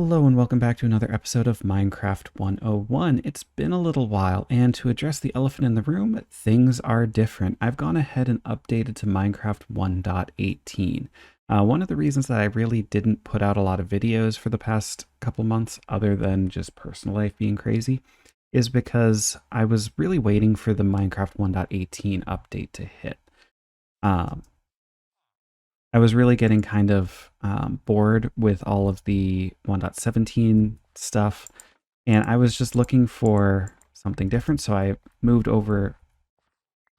Hello and welcome back to another episode of Minecraft 101. It's been a little while, and to address the elephant in the room, things are different. I've gone ahead and updated to Minecraft 1.18. One of the reasons that I really didn't put out a lot of videos for the past couple months, other than just personal life being crazy, is because I was really waiting for the Minecraft 1.18 update to hit. I was really getting kind of bored with all of the 1.17 stuff, and I was just looking for something different. So I moved over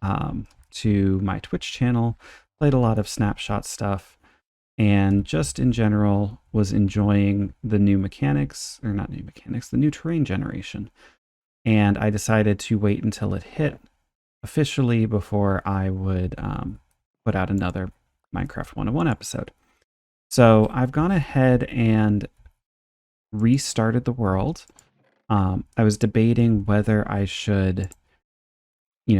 to my Twitch channel, played a lot of snapshot stuff, and just in general was enjoying the new mechanics, or not new mechanics, the new terrain generation. And I decided to wait until it hit officially before I would put out another Minecraft 101 episode. So I've gone ahead and restarted the world. I was debating whether I should,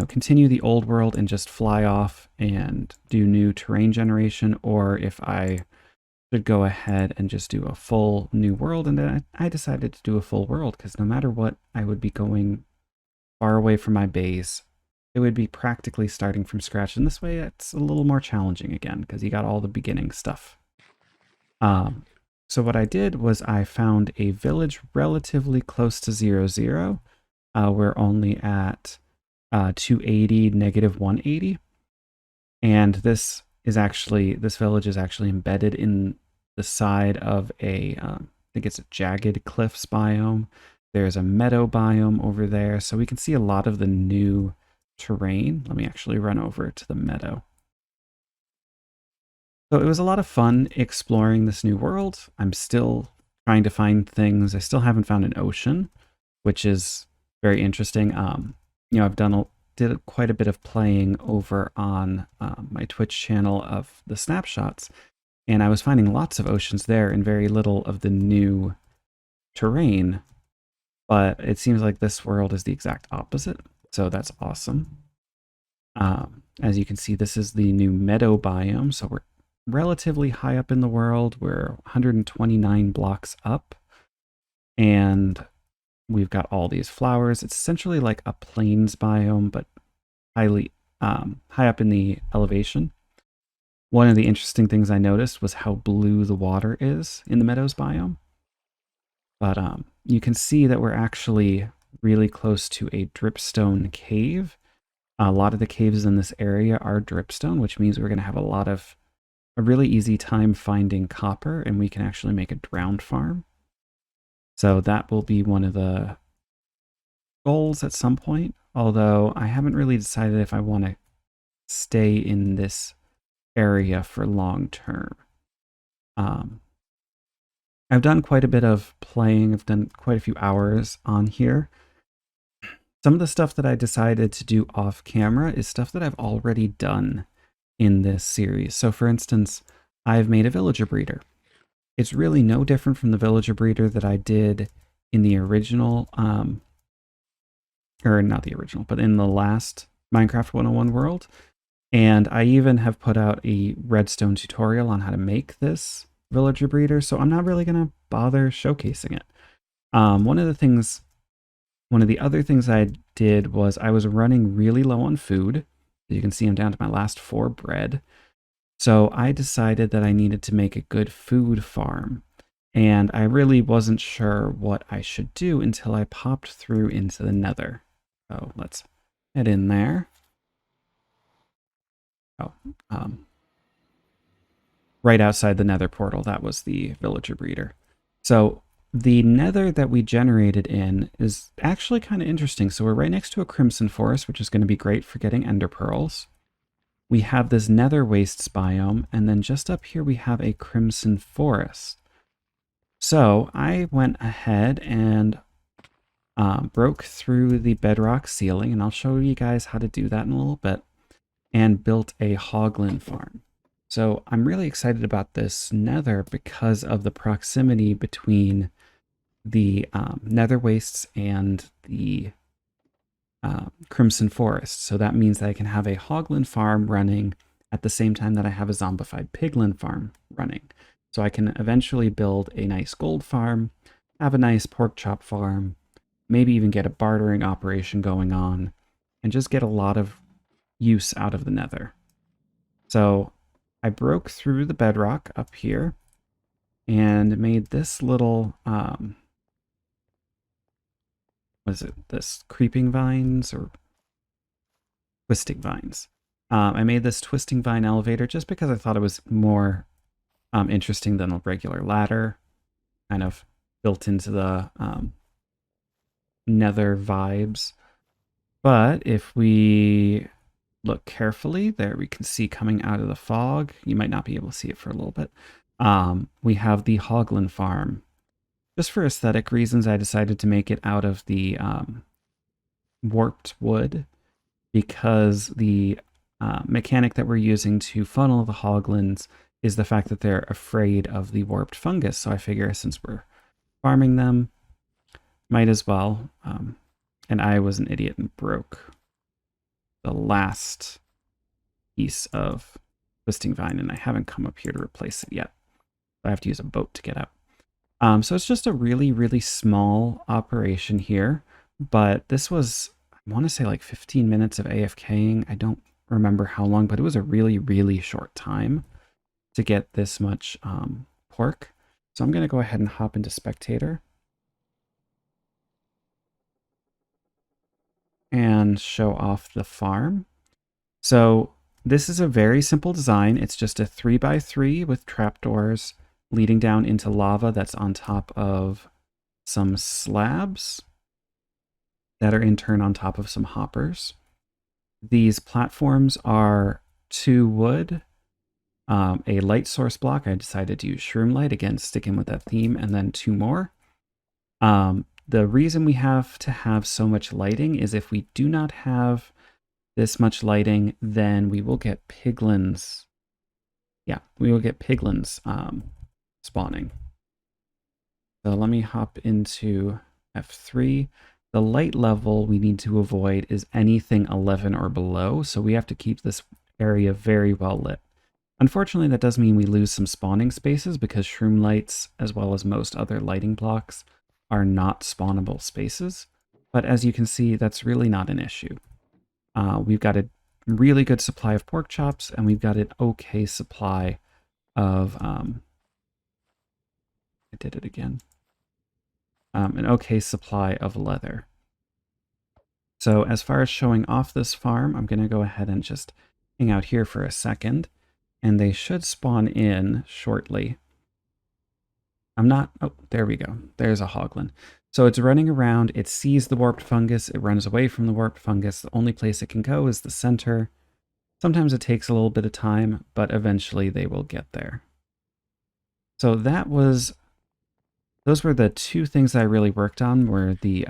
continue the old world and just fly off and do new terrain generation, or if I should go ahead and just do a full new world. And then I decided to do a full world because no matter what, I would be going far away from my base. It would be practically starting from scratch. And this way, it's a little more challenging again, because you got all the beginning stuff. So what I did was I found a village relatively close to 0, 0. We're only at 280, negative 180. And this village is actually embedded in the side of I think it's a Jagged cliffs biome. There's a Meadow Biome over there. So we can see a lot of the new terrain. Let me actually run over to the meadow. So it was a lot of fun exploring this new world. I'm still trying to find things. I still haven't found an ocean, which is very interesting. I've did quite a bit of playing over on my Twitch channel of the snapshots, and I was finding lots of oceans there and very little of the new terrain. But it seems like this world is the exact opposite. So that's awesome. As you can see, this is the new Meadow Biome. So we're relatively high up in the world. We're 129 blocks up. And we've got all these flowers. It's essentially like a plains biome, but high up in the elevation. One of the interesting things I noticed was how blue the water is in the Meadows biome. But you can see that we're actually really close to a dripstone cave. A lot of the caves in this area are dripstone, which means we're going to have a really easy time finding copper, and we can actually make a drowned farm. So that will be one of the goals at some point, although I haven't really decided if I want to stay in this area for long term. I've done quite a bit of playing. I've done quite a few hours on here. Some of the stuff that I decided to do off camera is stuff that I've already done in this series. So for instance, I've made a villager breeder. It's really no different from the villager breeder that I did in the original, or not the original, but in the last Minecraft 101 world. And I even have put out a redstone tutorial on how to make this villager breeder. So I'm not really going to bother showcasing it. One of the other things I did was I was running really low on food. You can see I'm down to my last 4 bread. So I decided that I needed to make a good food farm. And I really wasn't sure what I should do until I popped through into the nether. So let's head in there. Right outside the nether portal, that was the villager breeder. So the nether that we generated in is actually kind of interesting. So we're right next to a crimson forest, which is going to be great for getting ender pearls. We have this nether wastes biome, and then just up here we have a crimson forest. So I went ahead and broke through the bedrock ceiling, and I'll show you guys how to do that in a little bit, and built a Hoglin Farm. So I'm really excited about this nether because of the proximity between the nether wastes and the crimson forest. So that means that I can have a Hogland farm running at the same time that I have a zombified piglin farm running. So I can eventually build a nice gold farm, have a nice pork chop farm, maybe even get a bartering operation going on, and just get a lot of use out of the nether. So I broke through the bedrock up here and made this little, what is it, this creeping vines or twisting vines. I made this twisting vine elevator just because I thought it was more interesting than a regular ladder, kind of built into the nether vibes. But if we look carefully, there we can see coming out of the fog, you might not be able to see it for a little bit, we have the Hogland Farm. Just for aesthetic reasons, I decided to make it out of the warped wood, because the mechanic that we're using to funnel the hoglins is the fact that they're afraid of the warped fungus. So I figure since we're farming them, might as well. And I was an idiot and broke the last piece of twisting vine, and I haven't come up here to replace it yet. I have to use a boat to get out. So it's just a really, really small operation here, but this was, I want to say like 15 minutes of AFKing. I don't remember how long, but it was a really, really short time to get this much pork. So I'm going to go ahead and hop into spectator and show off the farm. So this is a very simple design. It's just a 3x3 with trapdoors leading down into lava that's on top of some slabs that are in turn on top of some hoppers. These platforms are 2 wood, a light source block. I decided to use shroom light, again, sticking with that theme, and then 2 more. The reason we have to have so much lighting is if we do not have this much lighting, then we will get piglins. Yeah, we will get piglins spawning. So let me hop into F3. The light level we need to avoid is anything 11 or below, so we have to keep this area very well lit. Unfortunately, that does mean we lose some spawning spaces because shroom lights, as well as most other lighting blocks, are not spawnable spaces. But as you can see, that's really not an issue. We've got a really good supply of pork chops, and we've got an okay supply of, I did it again. An okay supply of leather. So as far as showing off this farm, I'm going to go ahead and just hang out here for a second, and they should spawn in shortly. Oh, there we go. There's a hoglin. So it's running around, it sees the warped fungus, it runs away from the warped fungus. The only place it can go is the center. Sometimes it takes a little bit of time, but eventually they will get there. So those were the 2 things I really worked on, were the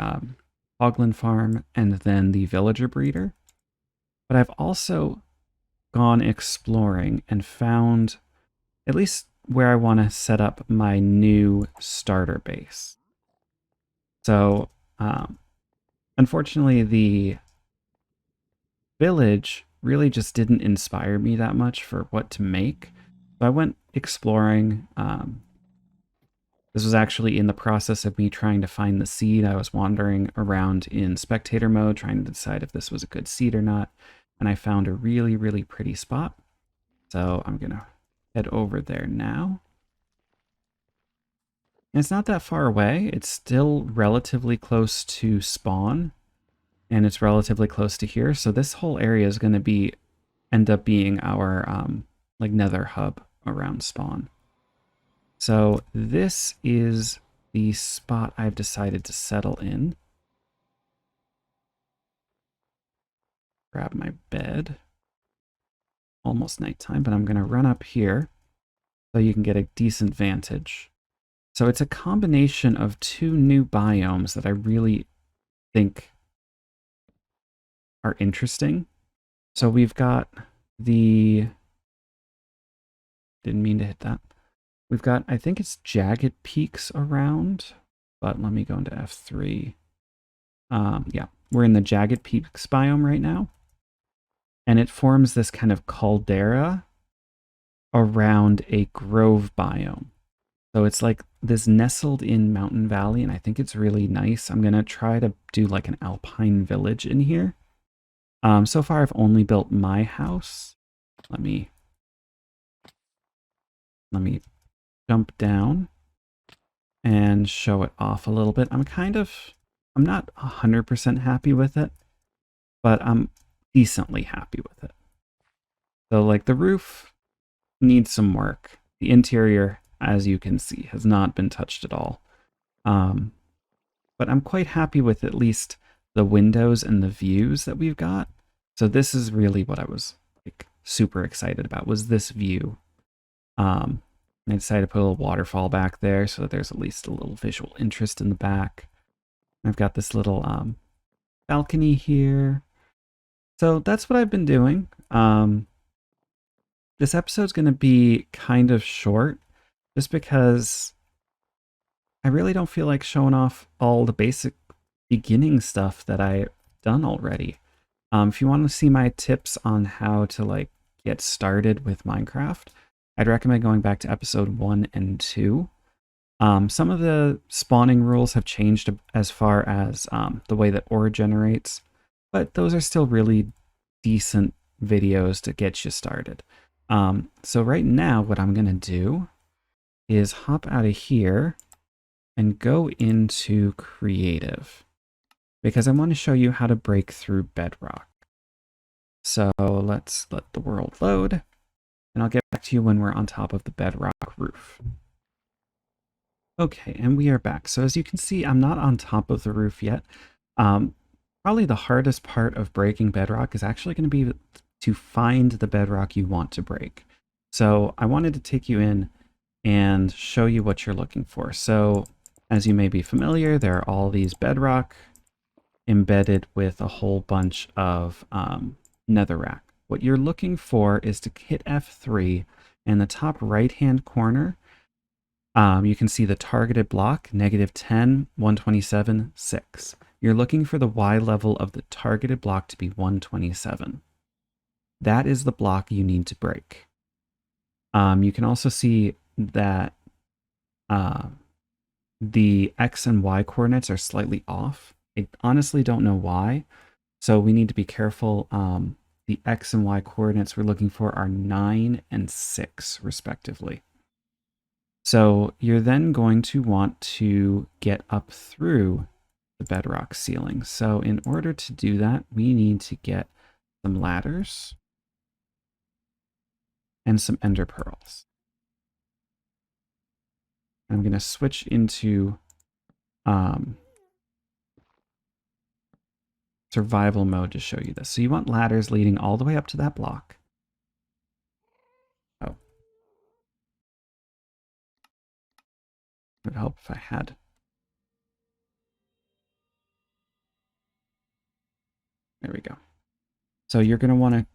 Hogland Farm and then the villager breeder. But I've also gone exploring and found at least where I want to set up my new starter base. So unfortunately, the village really just didn't inspire me that much for what to make. So I went exploring. This was actually in the process of me trying to find the seed. I was wandering around in spectator mode, trying to decide if this was a good seed or not. And I found a really, really pretty spot. So I'm going to head over there now. And it's not that far away. It's still relatively close to spawn. And it's relatively close to here. So this whole area is going to end up being our like nether hub around spawn. So this is the spot I've decided to settle in. Grab my bed. Almost nighttime, but I'm going to run up here so you can get a decent vantage. So it's a combination of 2 new biomes that I really think are interesting. So we've got didn't mean to hit that. We've got, I think it's jagged peaks around, but let me go into F3. Yeah, we're in the jagged peaks biome right now. And it forms this kind of caldera around a grove biome. So it's like this nestled in mountain valley, and I think it's really nice. I'm going to try to do like an alpine village in here. So far I've only built my house. Let me jump down and show it off a little bit. I'm not 100% happy with it, but I'm decently happy with it. So like the roof needs some work. The interior, as you can see, has not been touched at all. But I'm quite happy with at least the windows and the views that we've got. So this is really what I was like super excited about, was this view. I decided to put a little waterfall back there so that there's at least a little visual interest in the back. I've got this little balcony here. So that's what I've been doing. This episode's going to be kind of short just because I really don't feel like showing off all the basic beginning stuff that I've done already. If you want to see my tips on how to like get started with Minecraft, I'd recommend going back to episode 1 and 2. Some of the spawning rules have changed as far as the way that ore generates, but those are still really decent videos to get you started. So right now what I'm going to do is hop out of here and go into creative because I want to show you how to break through Bedrock. So let's let the world load, and I'll get back to you when we're on top of the Bedrock roof. Okay, and we are back. So as you can see, I'm not on top of the roof yet. Probably the hardest part of breaking Bedrock is actually going to be to find the Bedrock you want to break. So I wanted to take you in and show you what you're looking for. So as you may be familiar, there are all these Bedrock embedded with a whole bunch of netherrack. What you're looking for is to hit F3 in the top right-hand corner. You can see the targeted block, -10, 127, 6. You're looking for the Y level of the targeted block to be 127. That is the block you need to break. You can also see that the X and Y coordinates are slightly off. I honestly don't know why, so we need to be careful. The X and Y coordinates we're looking for are 9 and 6, respectively. So you're then going to want to get up through the bedrock ceiling. So in order to do that, we need to get some ladders and some ender pearls. I'm going to switch into survival mode to show you this. So you want ladders leading all the way up to that block. Oh. It would help if I had. There we go. So you're going to want to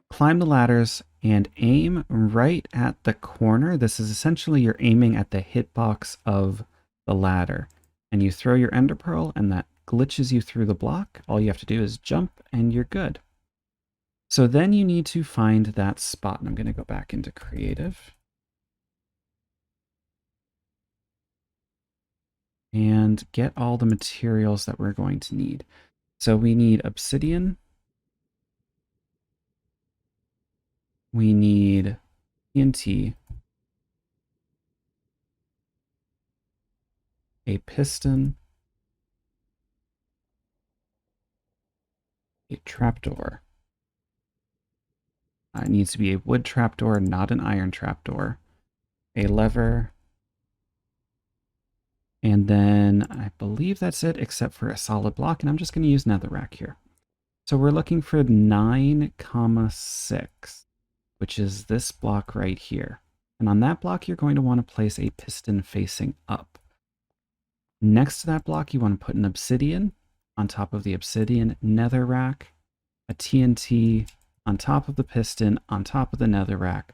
climb the ladders and aim right at the corner. This is essentially you're aiming at the hitbox of the ladder. And you throw your ender pearl and that glitches you through the block. All you have to do is jump and you're good. So then you need to find that spot. And I'm going to go back into creative. And get all the materials that we're going to need. So we need obsidian. We need TNT. A piston. A trapdoor. It needs to be a wood trapdoor, not an iron trapdoor. A lever. And then I believe that's it, except for a solid block. And I'm just going to use netherrack here. So we're looking for 9,6, which is this block right here. And on that block, you're going to want to place a piston facing up. Next to that block, you want to put an obsidian. On top of the obsidian, netherrack, a TNT, on top of the piston, on top of the netherrack,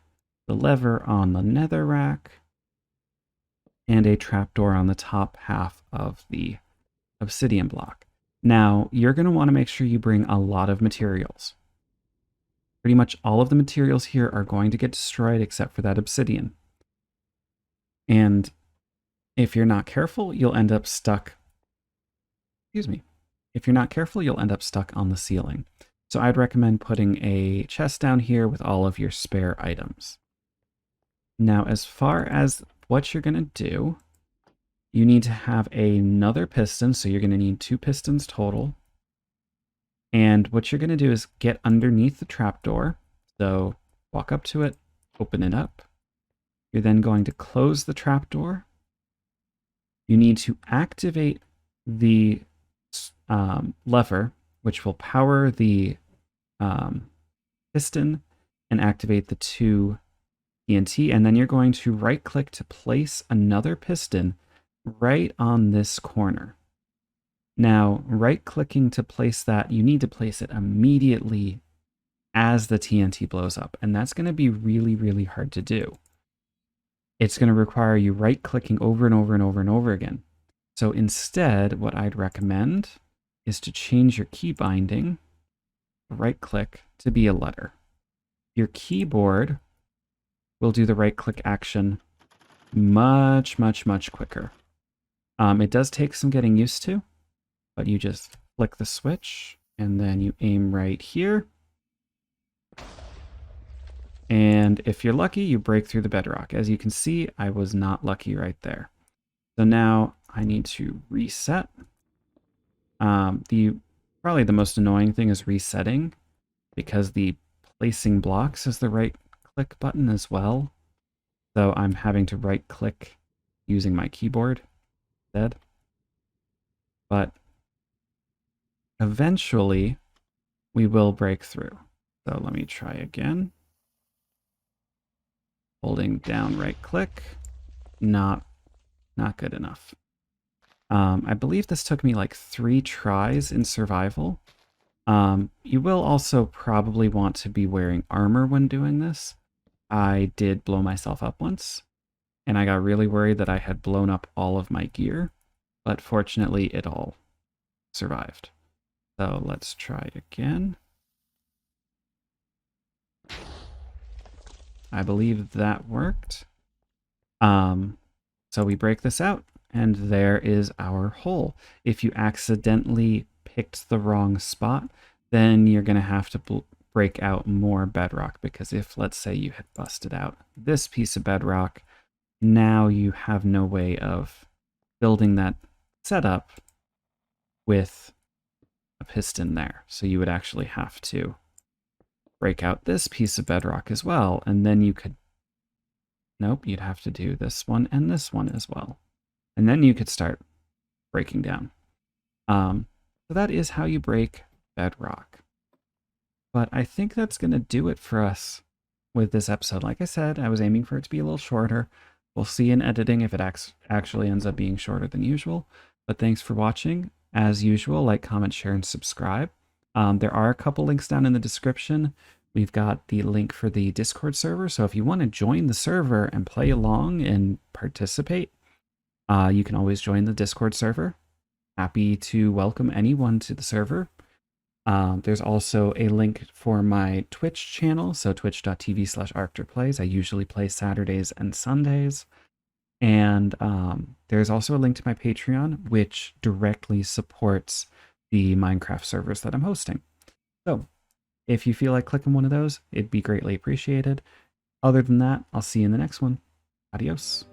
the lever on the netherrack, and a trapdoor on the top half of the obsidian block. Now, you're going to want to make sure you bring a lot of materials. Pretty much all of the materials here are going to get destroyed except for that obsidian. And if you're not careful, you'll end up stuck. Excuse me. If you're not careful, you'll end up stuck on the ceiling. So I'd recommend putting a chest down here with all of your spare items. Now, as far as what you're going to do, you need to have another piston. So you're going to need 2 pistons total. And what you're going to do is get underneath the trapdoor. So walk up to it, open it up. You're then going to close the trapdoor. You need to activate the lever, which will power the piston and activate the 2 TNT. And then you're going to right click to place another piston right on this corner. Now, right clicking to place that, you need to place it immediately as the TNT blows up. And that's going to be really, really hard to do. It's going to require you right clicking over and over and over and over again. So instead, what I'd recommend is to change your key binding, right click, to be a letter. Your keyboard will do the right click action much, much, much quicker. It does take some getting used to, but you just flick the switch and then you aim right here. And if you're lucky, you break through the bedrock. As you can see, I was not lucky right there. So now I need to reset. Probably the most annoying thing is resetting, because the placing blocks is the right click button as well. So I'm having to right click using my keyboard instead. But eventually we will break through. So let me try again. Holding down right click, not good enough. I believe this took me like 3 tries in survival. You will also probably want to be wearing armor when doing this. I did blow myself up once, and I got really worried that I had blown up all of my gear, but fortunately it all survived. So let's try again. I believe that worked. So we break this out, and there is our hole. If you accidentally picked the wrong spot, then you're going to have to break out more bedrock, because if, let's say, you had busted out this piece of bedrock, now you have no way of building that setup with a piston there. So you would actually have to break out this piece of bedrock as well, and then you could, nope, you'd have to do this one and this one as well. And then you could start breaking down. So that is how you break bedrock. But I think that's going to do it for us with this episode. Like I said, I was aiming for it to be a little shorter. We'll see in editing if it actually ends up being shorter than usual. But thanks for watching. As usual, like, comment, share, and subscribe. There are a couple links down in the description. We've got the link for the Discord server. So if you want to join the server and play along and participate, you can always join the Discord server. Happy to welcome anyone to the server. There's also a link for my Twitch channel, so twitch.tv/ArcturPlays. I usually play Saturdays and Sundays. And there's also a link to my Patreon, which directly supports the Minecraft servers that I'm hosting. So if you feel like clicking one of those, it'd be greatly appreciated. Other than that, I'll see you in the next one. Adios.